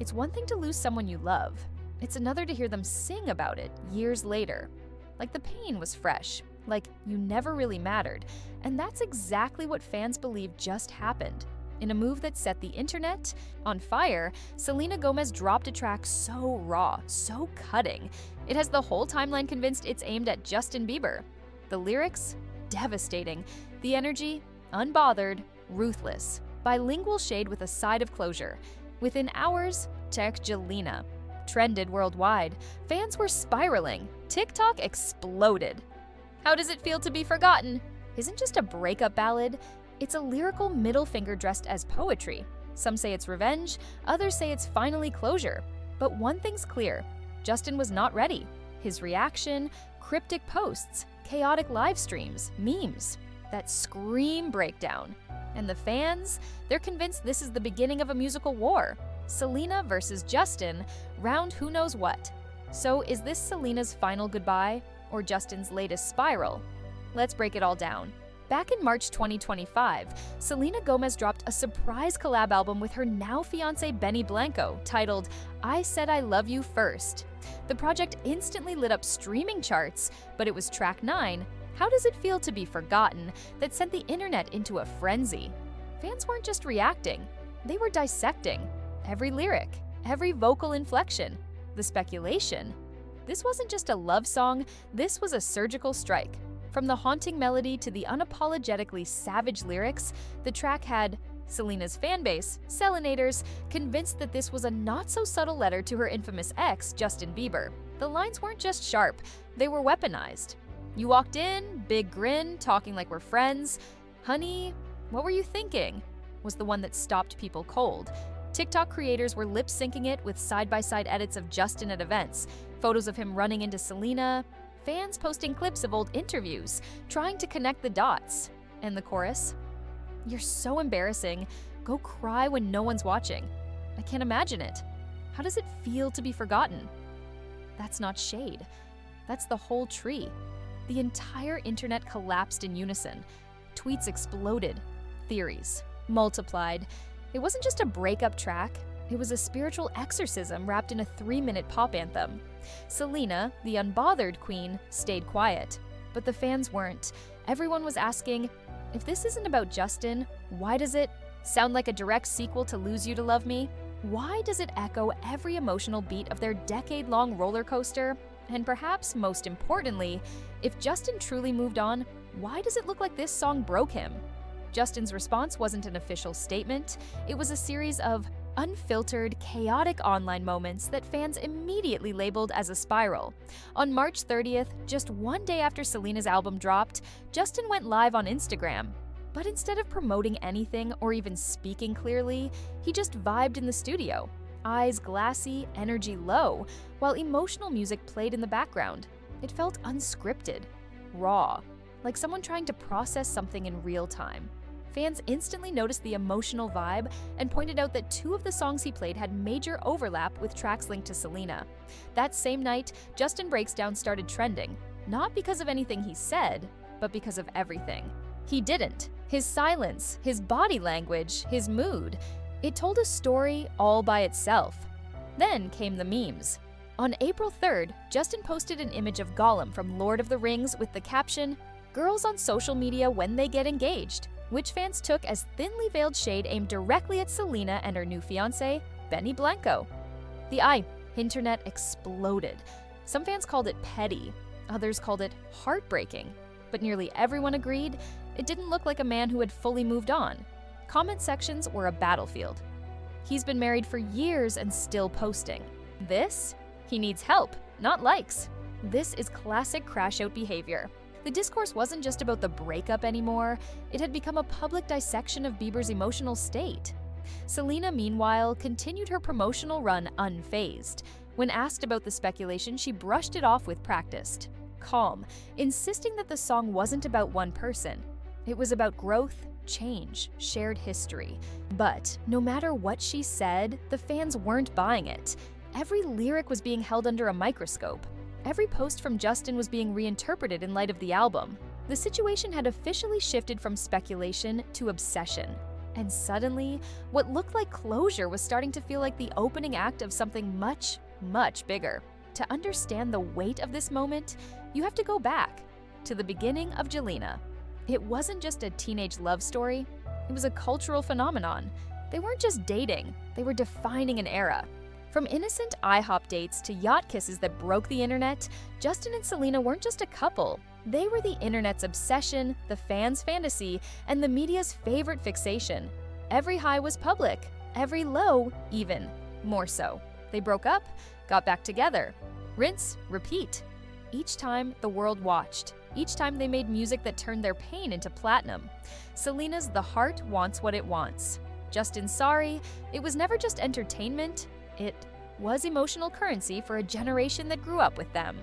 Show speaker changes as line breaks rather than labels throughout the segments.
It's one thing to lose someone you love. It's another to hear them sing about it years later. Like the pain was fresh, like you never really mattered, and that's exactly what fans believe just happened. In a move that set the internet on fire, Selena Gomez dropped a track so raw, so cutting. It has the whole timeline convinced it's aimed at Justin Bieber. The lyrics? Devastating. The energy? Unbothered, ruthless. Bilingual shade with a side of closure. Within hours, Jelena trended worldwide. Fans were spiraling. TikTok exploded. How does it feel to be forgotten? Isn't just a breakup ballad. It's a lyrical middle finger dressed as poetry. Some say it's revenge, others say it's finally closure. But one thing's clear, Justin was not ready. His reaction, cryptic posts, chaotic live streams, memes, that scream breakdown. And the fans, they're convinced this is the beginning of a musical war. Selena versus Justin, round who knows what. So is this Selena's final goodbye or Justin's latest spiral? Let's break it all down. Back in March 2025, Selena Gomez dropped a surprise collab album with her now fiancé Benny Blanco titled I Said I Love You First. The project instantly lit up streaming charts, but it was track 9, How Does It Feel to Be Forgotten, that sent the internet into a frenzy. Fans weren't just reacting, they were dissecting. Every lyric, every vocal inflection, the speculation. This wasn't just a love song, this was a surgical strike. From the haunting melody to the unapologetically savage lyrics, the track had Selena's fanbase, Selenators, convinced that this was a not-so-subtle letter to her infamous ex, Justin Bieber. The lines weren't just sharp, they were weaponized. You walked in, big grin, talking like we're friends. Honey, what were you thinking? Was the one that stopped people cold. TikTok creators were lip-syncing it with side-by-side edits of Justin at events, photos of him running into Selena, fans posting clips of old interviews, trying to connect the dots. And the chorus? You're so embarrassing. Go cry when no one's watching. I can't imagine it. How does it feel to be forgotten? That's not shade. That's the whole tree. The entire internet collapsed in unison. Tweets exploded. Theories multiplied. It wasn't just a breakup track. It was a spiritual exorcism wrapped in a 3-minute pop anthem. Selena, the unbothered queen, stayed quiet. But the fans weren't. Everyone was asking, if this isn't about Justin, why does it sound like a direct sequel to Lose You to Love Me? Why does it echo every emotional beat of their decade-long roller coaster? And perhaps most importantly, if Justin truly moved on, why does it look like this song broke him? Justin's response wasn't an official statement. It was a series of unfiltered, chaotic online moments that fans immediately labeled as a spiral. On March 30th, just one day after Selena's album dropped, Justin went live on Instagram. But instead of promoting anything or even speaking clearly, he just vibed in the studio. Eyes glassy, energy low, while emotional music played in the background. It felt unscripted, raw, like someone trying to process something in real time. Fans instantly noticed the emotional vibe and pointed out that 2 of the songs he played had major overlap with tracks linked to Selena. That same night, Justin Breaks Down started trending, not because of anything he said, but because of everything. He didn't. His silence, his body language, his mood. It told a story all by itself. Then came the memes. On April 3rd, Justin posted an image of Gollum from Lord of the Rings with the caption, "Girls on social media when they get engaged," which fans took as thinly veiled shade aimed directly at Selena and her new fiancé, Benny Blanco. The internet exploded. Some fans called it petty, others called it heartbreaking, but nearly everyone agreed it didn't look like a man who had fully moved on. Comment sections were a battlefield. He's been married for years and still posting. This? He needs help, not likes. This is classic crash-out behavior. The discourse wasn't just about the breakup anymore, it had become a public dissection of Bieber's emotional state. Selena, meanwhile, continued her promotional run unfazed. When asked about the speculation, she brushed it off with practiced, calm, insisting that the song wasn't about one person. It was about growth, change, shared history. But no matter what she said, the fans weren't buying it. Every lyric was being held under a microscope. Every post from Justin was being reinterpreted in light of the album. The situation had officially shifted from speculation to obsession. And suddenly, what looked like closure was starting to feel like the opening act of something much, much bigger. To understand the weight of this moment, you have to go back to the beginning of Jelena. It wasn't just a teenage love story, it was a cultural phenomenon. They weren't just dating, they were defining an era. From innocent IHOP dates to yacht kisses that broke the internet, Justin and Selena weren't just a couple. They were the internet's obsession, the fans' fantasy, and the media's favorite fixation. Every high was public, every low even more so. They broke up, got back together. Rinse, repeat. Each time, the world watched. Each time they made music that turned their pain into platinum. Selena's The Heart Wants What It Wants. Justin's Sorry, it was never just entertainment, it was emotional currency for a generation that grew up with them.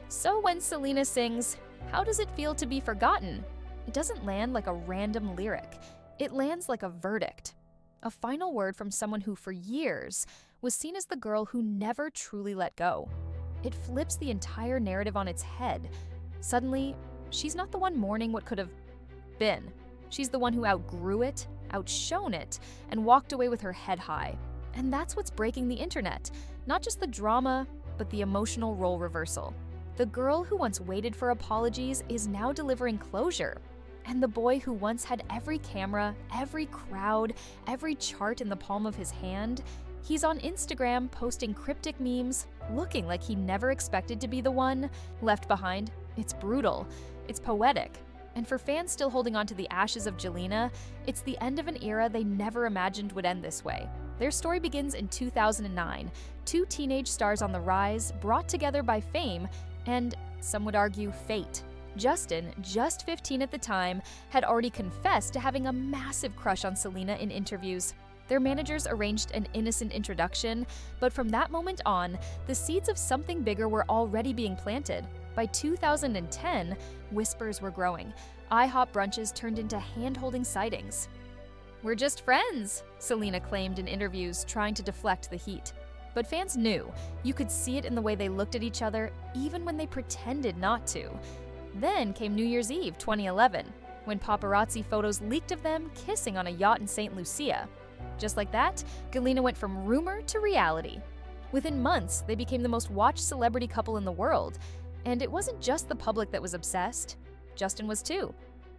So when Selena sings, "How does it feel to be forgotten?" it doesn't land like a random lyric. It lands like a verdict. A final word from someone who for years was seen as the girl who never truly let go. It flips the entire narrative on its head. Suddenly, she's not the one mourning what could have been. She's the one who outgrew it, outshone it, and walked away with her head high. And that's what's breaking the internet. Not just the drama, but the emotional role reversal. The girl who once waited for apologies is now delivering closure. And the boy who once had every camera, every crowd, every chart in the palm of his hand, he's on Instagram posting cryptic memes, looking like he never expected to be the one left behind. It's brutal, it's poetic. And for fans still holding on to the ashes of Jelena, it's the end of an era they never imagined would end this way. Their story begins in 2009, two teenage stars on the rise, brought together by fame and, some would argue, fate. Justin, just 15 at the time, had already confessed to having a massive crush on Selena in interviews. Their managers arranged an innocent introduction, but from that moment on, the seeds of something bigger were already being planted. By 2010, whispers were growing. IHOP brunches turned into hand-holding sightings. "We're just friends," Selena claimed in interviews, trying to deflect the heat. But fans knew. You could see it in the way they looked at each other, even when they pretended not to. Then came New Year's Eve 2011, when paparazzi photos leaked of them kissing on a yacht in St. Lucia. Just like that, Jelena went from rumor to reality. Within months, they became the most watched celebrity couple in the world. And it wasn't just the public that was obsessed. Justin was too.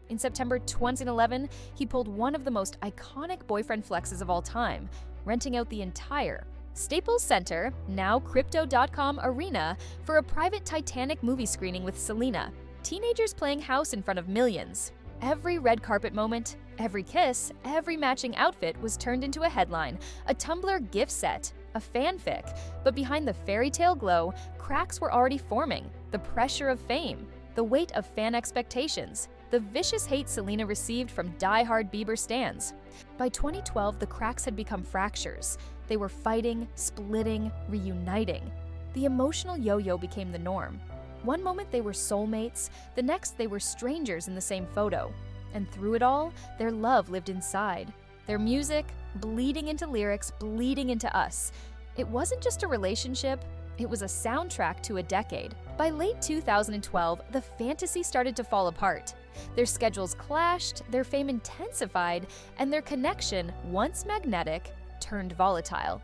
In September 2011, he pulled one of the most iconic boyfriend flexes of all time, renting out the entire Staples Center, now Crypto.com Arena, for a private Titanic movie screening with Selena. Teenagers playing house in front of millions. Every red carpet moment, every kiss, every matching outfit was turned into a headline, a Tumblr gift set, a fanfic. But behind the fairy tale glow, cracks were already forming. The pressure of fame, the weight of fan expectations, the vicious hate Selena received from die-hard Bieber stans. By 2012, the cracks had become fractures. They were fighting, splitting, reuniting. The emotional yo-yo became the norm. One moment they were soulmates, the next they were strangers in the same photo. And through it all, their love lived inside. Their music, bleeding into lyrics, bleeding into us. It wasn't just a relationship, it was a soundtrack to a decade. By late 2012, the fantasy started to fall apart. Their schedules clashed, their fame intensified, and their connection, once magnetic, turned volatile.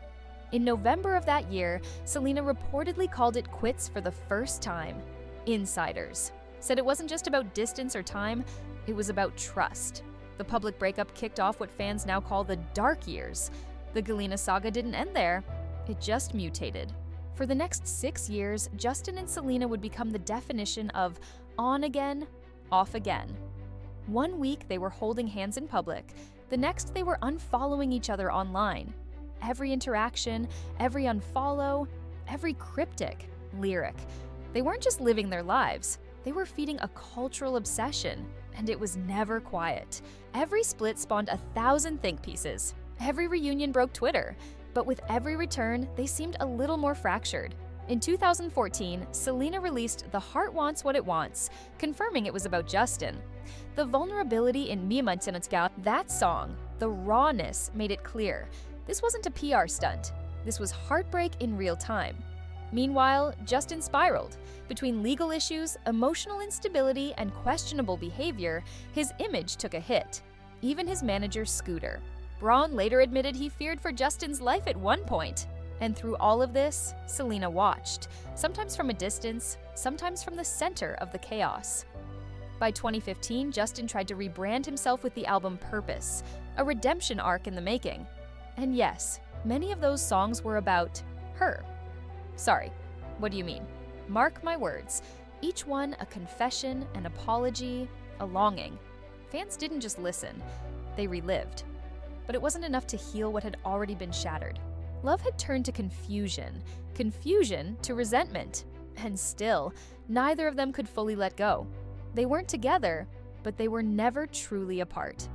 In November of that year, Selena reportedly called it quits for the first time. Insiders said it wasn't just about distance or time, it was about trust. The public breakup kicked off what fans now call the dark years. The Jelena saga didn't end there, it just mutated. For the next 6 years, Justin and Selena would become the definition of on again, off again. One week they were holding hands in public, the next they were unfollowing each other online. Every interaction, every unfollow, every cryptic lyric. They weren't just living their lives, they were feeding a cultural obsession, and it was never quiet. Every split spawned 1,000 think pieces. Every reunion broke Twitter, but with every return, they seemed a little more fractured. In 2014, Selena released The Heart Wants What It Wants, confirming it was about Justin. The vulnerability in Mimantinatsga, that song, the rawness made it clear. This wasn't a PR stunt. This was heartbreak in real time. Meanwhile, Justin spiraled. Between legal issues, emotional instability, and questionable behavior, his image took a hit. Even his manager, Scooter, Braun later admitted he feared for Justin's life at one point. And through all of this, Selena watched, sometimes from a distance, sometimes from the center of the chaos. By 2015, Justin tried to rebrand himself with the album Purpose, a redemption arc in the making. And yes, many of those songs were about her. Sorry, what do you mean? Mark my words, each one a confession, an apology, a longing. Fans didn't just listen, they relived. But it wasn't enough to heal what had already been shattered. Love had turned to confusion, confusion to resentment, and still, neither of them could fully let go. They weren't together, but they were never truly apart.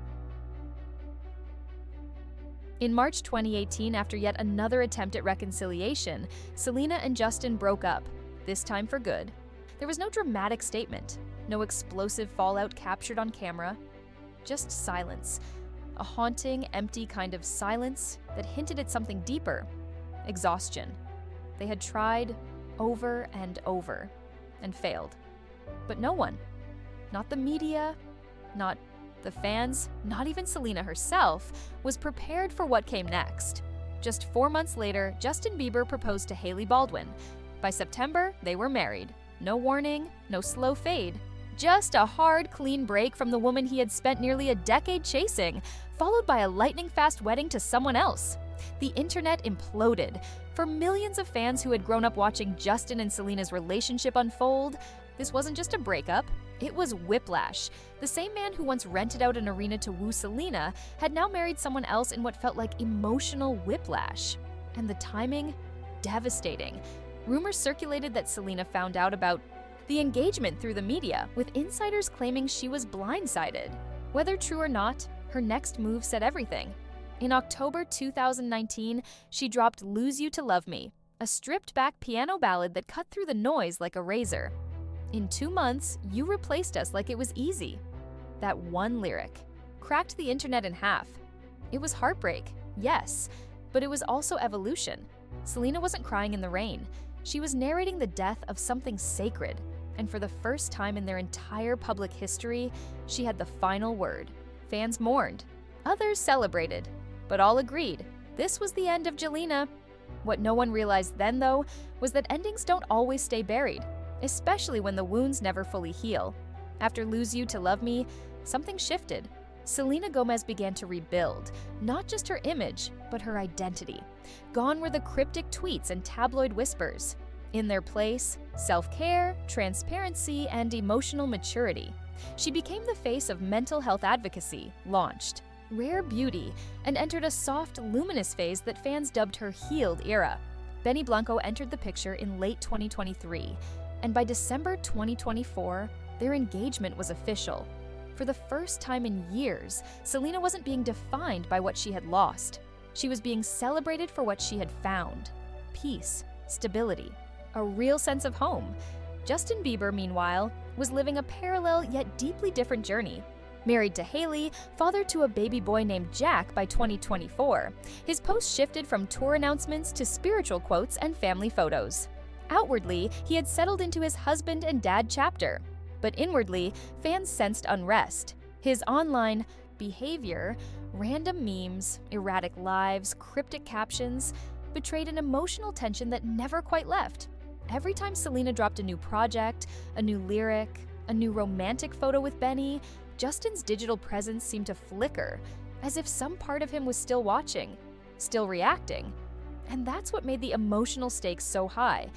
In March 2018, after yet another attempt at reconciliation, Selena and Justin broke up, this time for good. There was no dramatic statement, no explosive fallout captured on camera, just silence. A haunting, empty kind of silence that hinted at something deeper, exhaustion. They had tried over and over and failed. But no one, not the media, not the fans, not even Selena herself, was prepared for what came next. Just 4 months later, Justin Bieber proposed to Hailey Baldwin. By September, they were married. No warning, no slow fade. Just a hard, clean break from the woman he had spent nearly a decade chasing, followed by a lightning-fast wedding to someone else. The internet imploded. For millions of fans who had grown up watching Justin and Selena's relationship unfold, this wasn't just a breakup, it was whiplash. The same man who once rented out an arena to woo Selena had now married someone else in what felt like emotional whiplash. And the timing? Devastating. Rumors circulated that Selena found out about the engagement through the media, with insiders claiming she was blindsided. Whether true or not, her next move said everything. In October 2019, she dropped Lose You to Love Me, a stripped-back piano ballad that cut through the noise like a razor. In 2 months, you replaced us like it was easy. That one lyric cracked the internet in half. It was heartbreak, yes, but it was also evolution. Selena wasn't crying in the rain. She was narrating the death of something sacred. And for the first time in their entire public history, she had the final word. Fans mourned. Others celebrated. But all agreed, this was the end of Jelena. What no one realized then, though, was that endings don't always stay buried, especially when the wounds never fully heal. After Lose You to Love Me, something shifted. Selena Gomez began to rebuild, not just her image, but her identity. Gone were the cryptic tweets and tabloid whispers. In their place, self-care, transparency, and emotional maturity. She became the face of mental health advocacy, launched Rare Beauty, and entered a soft, luminous phase that fans dubbed her healed era. Benny Blanco entered the picture in late 2023, and by December 2024, their engagement was official. For the first time in years, Selena wasn't being defined by what she had lost. She was being celebrated for what she had found: peace, stability, a real sense of home. Justin Bieber, meanwhile, was living a parallel yet deeply different journey. Married to Hailey, father to a baby boy named Jack by 2024, his posts shifted from tour announcements to spiritual quotes and family photos. Outwardly, he had settled into his husband and dad chapter, but inwardly, fans sensed unrest. His online behavior, random memes, erratic lives, cryptic captions, betrayed an emotional tension that never quite left. Every time Selena dropped a new project, a new lyric, a new romantic photo with Benny, Justin's digital presence seemed to flicker, as if some part of him was still watching, still reacting. And that's what made the emotional stakes so high,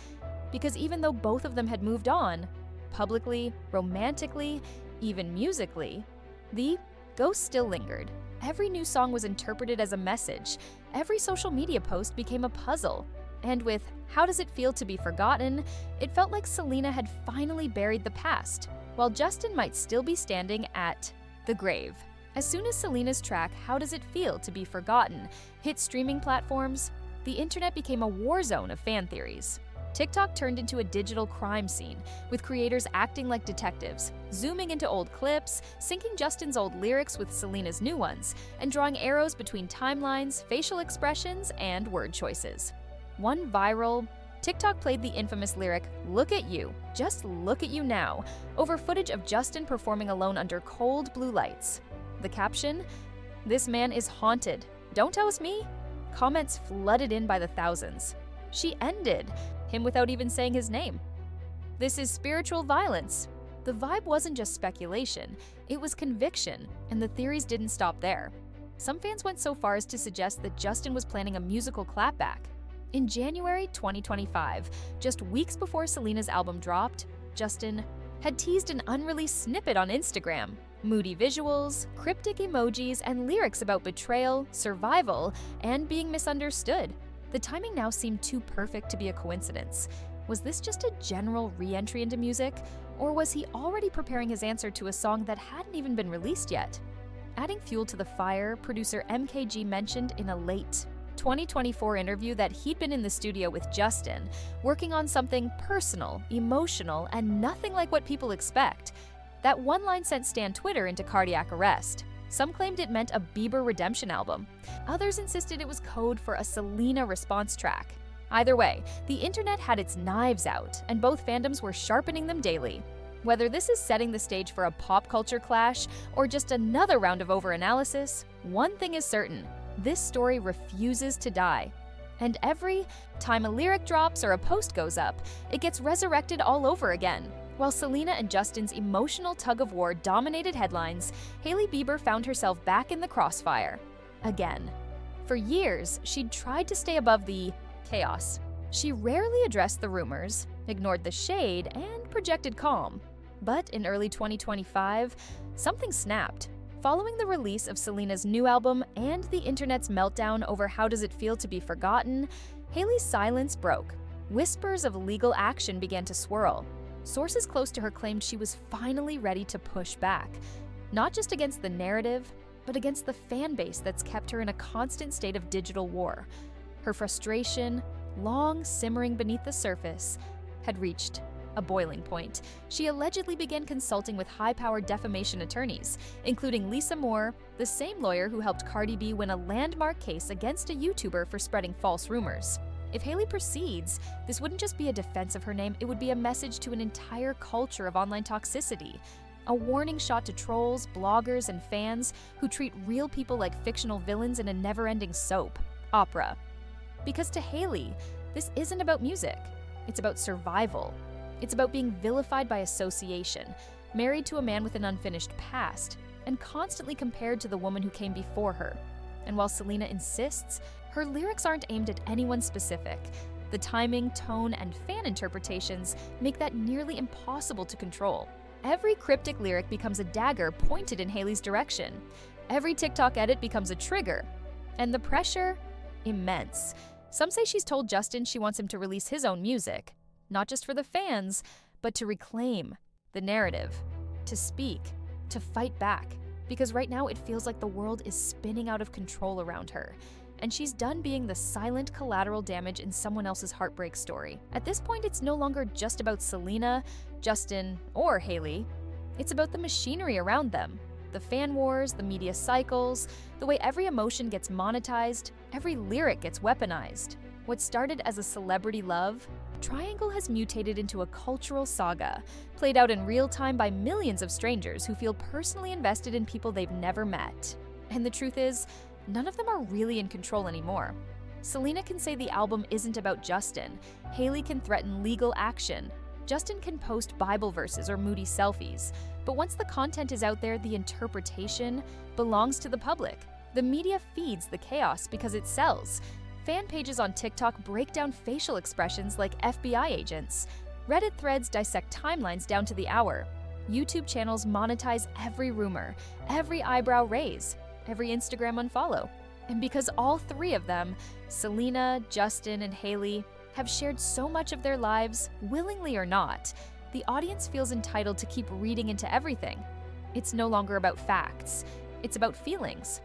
because even though both of them had moved on, publicly, romantically, even musically, the ghost still lingered. Every new song was interpreted as a message. Every social media post became a puzzle. And with How Does It Feel to Be Forgotten, it felt like Selena had finally buried the past, while Justin might still be standing at the grave. As soon as Selena's track How Does It Feel to Be Forgotten hit streaming platforms, the internet became a war zone of fan theories. TikTok turned into a digital crime scene, with creators acting like detectives, zooming into old clips, syncing Justin's old lyrics with Selena's new ones, and drawing arrows between timelines, facial expressions, and word choices. One viral TikTok played the infamous lyric, "Look at you, just look at you now," over footage of Justin performing alone under cold blue lights. The caption, "This man is haunted. Don't toast me? Comments flooded in by the thousands. She ended him without even saying his name. This is spiritual violence. The vibe wasn't just speculation, it was conviction, and the theories didn't stop there. Some fans went so far as to suggest that Justin was planning a musical clapback. In January 2025, just weeks before Selena's album dropped, Justin had teased an unreleased snippet on Instagram. Moody visuals, cryptic emojis, and lyrics about betrayal, survival, and being misunderstood. The timing now seemed too perfect to be a coincidence. Was this just a general re-entry into music, or was he already preparing his answer to a song that hadn't even been released yet? Adding fuel to the fire, producer MKG mentioned in a late 2024 interview that he'd been in the studio with Justin, working on something personal, emotional, and nothing like what people expect. That one line sent Stan Twitter into cardiac arrest. Some claimed it meant a Bieber redemption album. Others insisted it was code for a Selena response track. Either way, the internet had its knives out, and both fandoms were sharpening them daily. Whether this is setting the stage for a pop culture clash or just another round of overanalysis, one thing is certain: this story refuses to die. And every time a lyric drops or a post goes up, it gets resurrected all over again. While Selena and Justin's emotional tug-of-war dominated headlines, Hailey Bieber found herself back in the crossfire. Again. For years, she'd tried to stay above the chaos. She rarely addressed the rumors, ignored the shade, and projected calm. But in early 2025, something snapped. Following the release of Selena's new album and the internet's meltdown over how does it feel to be forgotten, Hailey's silence broke. Whispers of legal action began to swirl. Sources close to her claimed she was finally ready to push back, not just against the narrative, but against the fan base that's kept her in a constant state of digital war. Her frustration, long simmering beneath the surface, had reached a boiling point. She allegedly began consulting with high-powered defamation attorneys, including Lisa Moore, the same lawyer who helped Cardi B win a landmark case against a YouTuber for spreading false rumors. If Hailey proceeds, this wouldn't just be a defense of her name, it would be a message to an entire culture of online toxicity. A warning shot to trolls, bloggers, and fans who treat real people like fictional villains in a never-ending soap opera. Because to Hailey, this isn't about music. It's about survival. It's about being vilified by association, married to a man with an unfinished past, and constantly compared to the woman who came before her. And while Selena insists, her lyrics aren't aimed at anyone specific. The timing, tone, and fan interpretations make that nearly impossible to control. Every cryptic lyric becomes a dagger pointed in Hailey's direction. Every TikTok edit becomes a trigger. And the pressure? Immense. Some say she's told Justin she wants him to release his own music, not just for the fans, but to reclaim the narrative, to speak, to fight back. Because right now it feels like the world is spinning out of control around her, and she's done being the silent collateral damage in someone else's heartbreak story. At this point, it's no longer just about Selena, Justin, or Hailey. It's about the machinery around them. The fan wars, the media cycles, the way every emotion gets monetized, every lyric gets weaponized. What started as a celebrity love, Triangle has mutated into a cultural saga, played out in real time by millions of strangers who feel personally invested in people they've never met. And the truth is, none of them are really in control anymore. Selena can say the album isn't about Justin. Hailey can threaten legal action. Justin can post Bible verses or moody selfies. But once the content is out there, the interpretation belongs to the public. The media feeds the chaos because it sells. Fan pages on TikTok break down facial expressions like FBI agents. Reddit threads dissect timelines down to the hour. YouTube channels monetize every rumor, every eyebrow raise, every Instagram unfollow. And because all three of them, Selena, Justin, and Hailey, have shared so much of their lives, willingly or not, the audience feels entitled to keep reading into everything. It's no longer about facts, it's about feelings.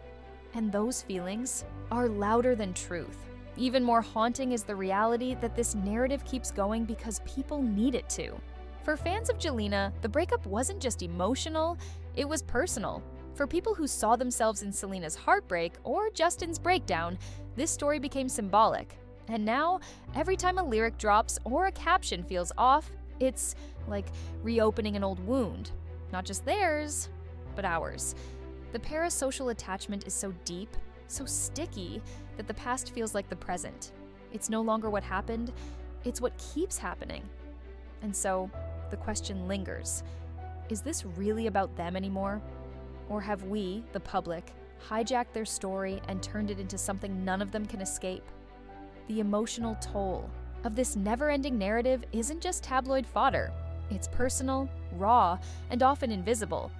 And those feelings are louder than truth. Even more haunting is the reality that this narrative keeps going because people need it to. For fans of Jelena, the breakup wasn't just emotional, it was personal. For people who saw themselves in Selena's heartbreak or Justin's breakdown, this story became symbolic. And now, every time a lyric drops or a caption feels off, it's like reopening an old wound. Not just theirs, but ours. The parasocial attachment is so deep, so sticky that the past feels like the present. It's no longer what happened, it's what keeps happening. And so, the question lingers. Is this really about them anymore? Or have we, the public, hijacked their story and turned it into something none of them can escape? The emotional toll of this never-ending narrative isn't just tabloid fodder. It's personal, raw, and often invisible.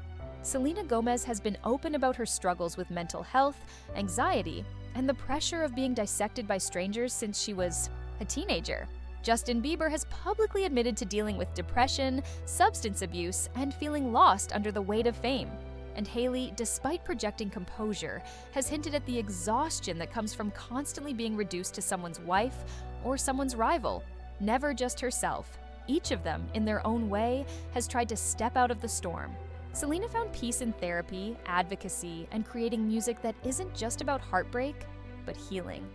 Selena Gomez has been open about her struggles with mental health, anxiety, and the pressure of being dissected by strangers since she was a teenager. Justin Bieber has publicly admitted to dealing with depression, substance abuse, and feeling lost under the weight of fame. And Hailey, despite projecting composure, has hinted at the exhaustion that comes from constantly being reduced to someone's wife or someone's rival, never just herself. Each of them, in their own way, has tried to step out of the storm. Selena found peace in therapy, advocacy, and creating music that isn't just about heartbreak, but healing.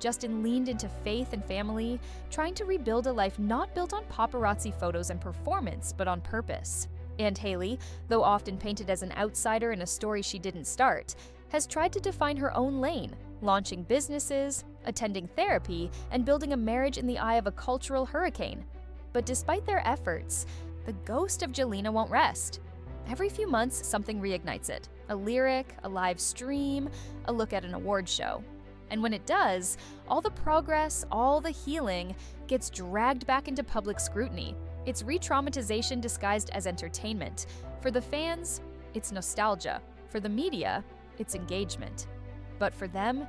Justin leaned into faith and family, trying to rebuild a life not built on paparazzi photos and performance, but on purpose. And Hailey, though often painted as an outsider in a story she didn't start, has tried to define her own lane, launching businesses, attending therapy, and building a marriage in the eye of a cultural hurricane. But despite their efforts, the ghost of Jelena won't rest. Every few months, something reignites it. A lyric, a live stream, a look at an award show. And when it does, all the progress, all the healing, gets dragged back into public scrutiny. It's re-traumatization disguised as entertainment. For the fans, it's nostalgia. For the media, it's engagement. But for them,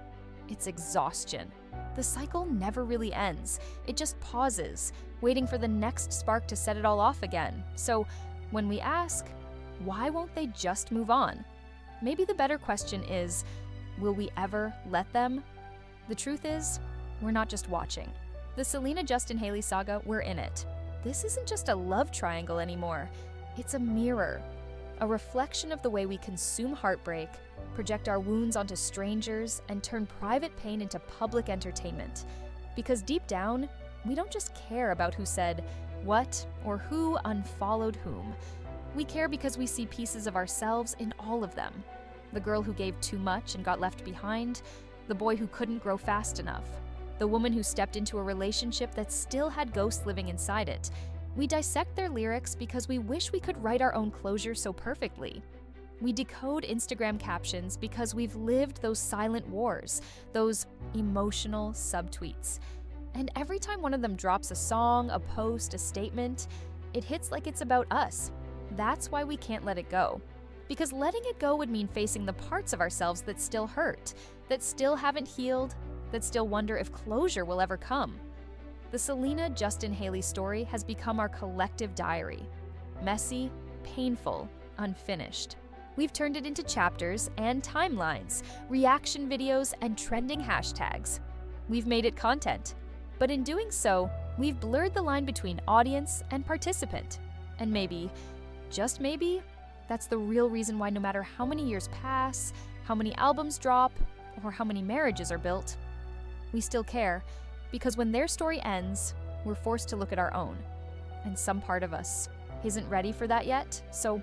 it's exhaustion. The cycle never really ends. It just pauses, waiting for the next spark to set it all off again. So when we ask, why won't they just move on? Maybe the better question is, will we ever let them? The truth is, we're not just watching. The Selena Justin Hailey saga, we're in it. This isn't just a love triangle anymore. It's a mirror, a reflection of the way we consume heartbreak, project our wounds onto strangers, and turn private pain into public entertainment. Because deep down, we don't just care about who said what or who unfollowed whom. We care because we see pieces of ourselves in all of them. The girl who gave too much and got left behind, the boy who couldn't grow fast enough, the woman who stepped into a relationship that still had ghosts living inside it. We dissect their lyrics because we wish we could write our own closure so perfectly. We decode Instagram captions because we've lived those silent wars, those emotional subtweets. And every time one of them drops a song, a post, a statement, it hits like it's about us. That's why we can't let it go. Because letting it go would mean facing the parts of ourselves that still hurt, that still haven't healed, that still wonder if closure will ever come. The Selena Justin Hailey story has become our collective diary. Messy, painful, unfinished. We've turned it into chapters and timelines, reaction videos, and trending hashtags. We've made it content. But in doing so, we've blurred the line between audience and participant. And maybe, just maybe, that's the real reason why no matter how many years pass, how many albums drop, or how many marriages are built, we still care, because when their story ends, we're forced to look at our own. And some part of us isn't ready for that yet, so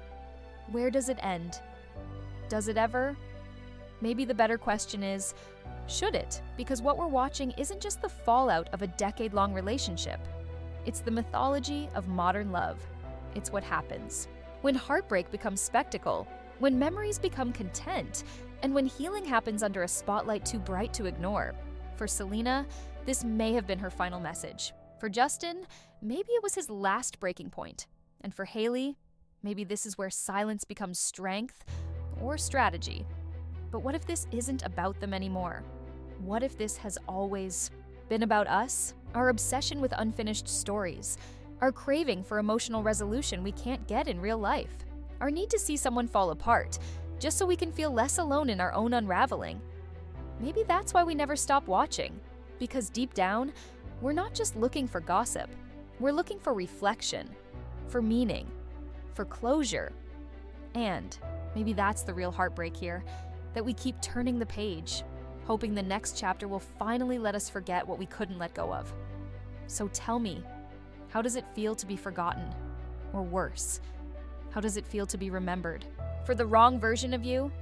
where does it end? Does it ever? Maybe the better question is, should it? Because what we're watching isn't just the fallout of a decade-long relationship. It's the mythology of modern love. It's what happens when heartbreak becomes spectacle, when memories become content, and when healing happens under a spotlight too bright to ignore. For Selena, this may have been her final message. For Justin, maybe it was his last breaking point. And for Hailey, maybe this is where silence becomes strength or strategy. But what if this isn't about them anymore? What if this has always been about us? Our obsession with unfinished stories, our craving for emotional resolution we can't get in real life, our need to see someone fall apart, just so we can feel less alone in our own unraveling. Maybe that's why we never stop watching, because deep down, we're not just looking for gossip. We're looking for reflection, for meaning, for closure. And maybe that's the real heartbreak here, that we keep turning the page, hoping the next chapter will finally let us forget what we couldn't let go of. So tell me, how does it feel to be forgotten? Or worse, how does it feel to be remembered? For the wrong version of you,